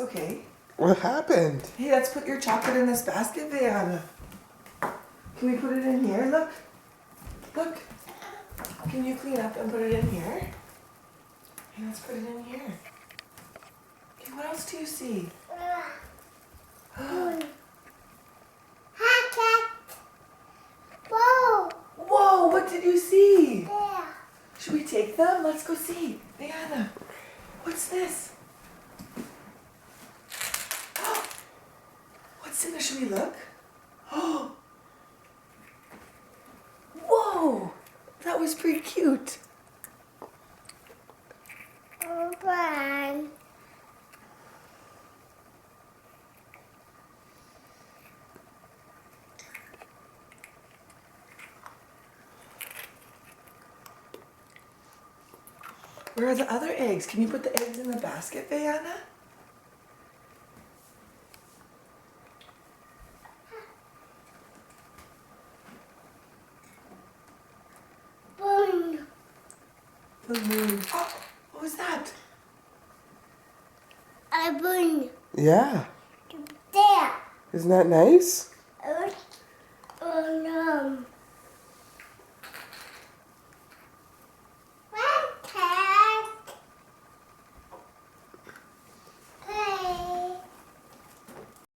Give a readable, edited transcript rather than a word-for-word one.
okay. What happened? Hey, let's put your chocolate in this basket, Viana. Can we put it in here? Look. Look. Can you clean up and put it in here? Hey, let's put it in here. Okay, what else do you see? Whoa, what did you see? Should we take them? Let's go see. Diana, what's this? What's in there? Should we look? Oh, whoa, that was pretty cute. Where are the other eggs? Can you put the eggs in the basket, Diana? Balloon. Oh, what was that? A balloon. Yeah. There. Isn't that nice? Oh no.